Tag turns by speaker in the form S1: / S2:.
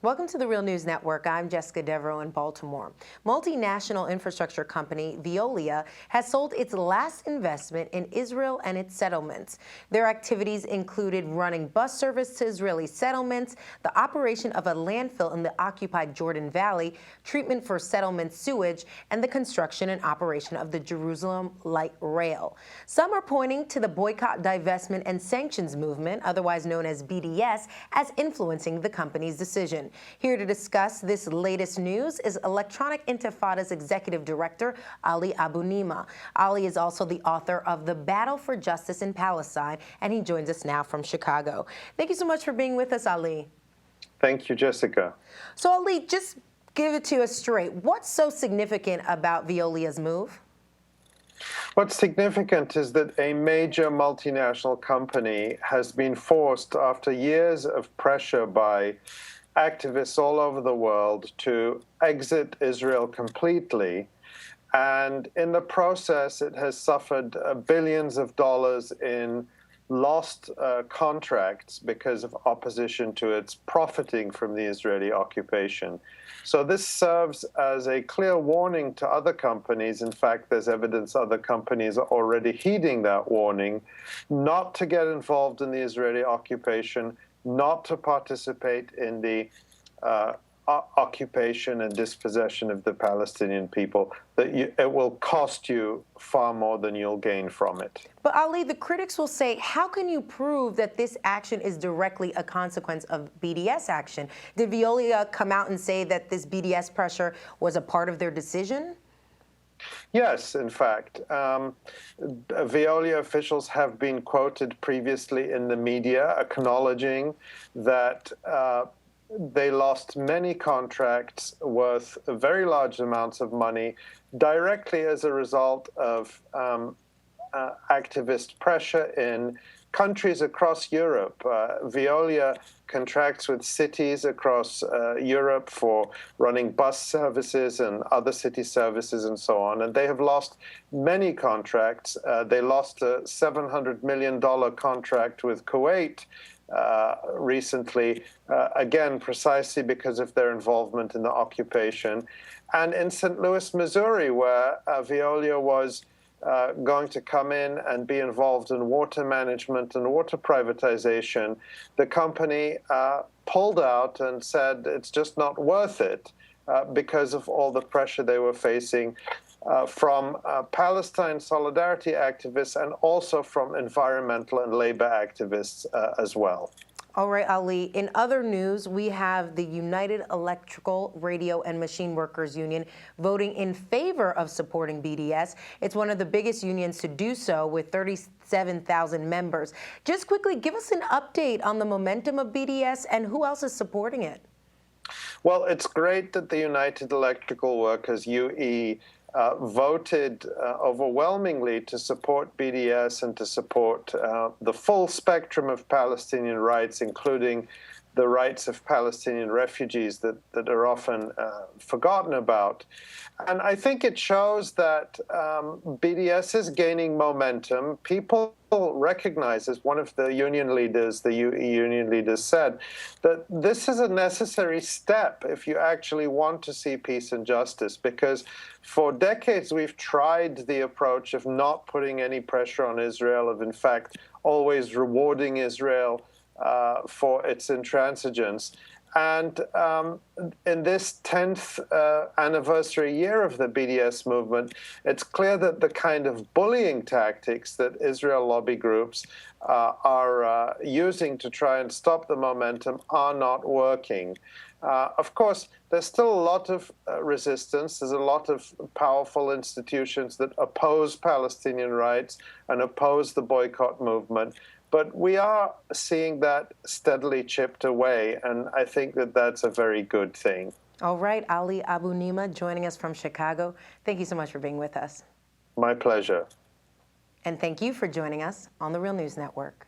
S1: Welcome to the Real News Network. I'm Jessica Devereaux in Baltimore. Multinational infrastructure company Veolia has sold its last investment in Israel and its settlements. Their activities included running bus service to Israeli settlements, the operation of a landfill in the occupied Jordan Valley, treatment for settlement sewage, and the construction and operation of the Jerusalem Light Rail. Some are pointing to the boycott, divestment, and sanctions movement, otherwise known as BDS, as influencing the company's decision. Here to discuss this latest news is Electronic Intifada's Executive Director, Ali Abunimah. Ali is also the author of The Battle for Justice in Palestine, and he joins us now from Chicago. Thank you so much for being with us, Ali.
S2: Thank you, Jessica.
S1: So, Ali, just give it to us straight. What's so significant about Veolia's move?
S2: What's significant is that a major multinational company has been forced, after years of pressure by activists all over the world, to exit Israel completely. And in the process, it has suffered billions of dollars in lost contracts because of opposition to its profiting from the Israeli occupation. So this serves as a clear warning to other companies. In fact, there's evidence other companies are already heeding that warning, not to get involved in the Israeli occupation, not to participate in the occupation and dispossession of the Palestinian people, that it will cost you far more than you'll gain from it.
S1: But Ali, the critics will say, how can you prove that this action is directly a consequence of BDS action? Did Veolia come out and say that this BDS pressure was a part of their decision?
S2: Yes, in fact. Veolia officials have been quoted previously in the media acknowledging that they lost many contracts worth very large amounts of money directly as a result of activist pressure in countries across Europe. Veolia contracts with cities across Europe for running bus services and other city services and so on. And they have lost many contracts. They lost a $700 million contract with Kuwait recently, again, precisely because of their involvement in the occupation. And in St. Louis, Missouri, where Veolia was going to come in and be involved in water management and water privatization, the company pulled out and said it's just not worth it because of all the pressure they were facing from Palestine solidarity activists and also from environmental and labor activists as well.
S1: All right, Ali. In other news, we have the United Electrical, Radio, and Machine Workers Union voting in favor of supporting BDS. It's one of the biggest unions to do so, with 37,000 members. Just quickly, give us an update on the momentum of BDS and who else is supporting it.
S2: Well, it's great that the United Electrical Workers, UE, voted overwhelmingly to support BDS and to support the full spectrum of Palestinian rights, including the rights of Palestinian refugees that are often forgotten about. And I think it shows that BDS is gaining momentum. People recognize, as one of the union leaders, the UE union leaders said, that this is a necessary step if you actually want to see peace and justice, because for decades we've tried the approach of not putting any pressure on Israel, of in fact always rewarding Israel for its intransigence. And in this 10th anniversary year of the BDS movement, it's clear that the kind of bullying tactics that Israel lobby groups are using to try and stop the momentum are not working. Of course, there's still a lot of resistance. There's a lot of powerful institutions that oppose Palestinian rights and oppose the boycott movement. But we are seeing that steadily chipped away, and I think that that's a very good thing.
S1: All right, Ali Abunimah joining us from Chicago. Thank you so much for being with us.
S2: My pleasure.
S1: And thank you for joining us on the Real News Network.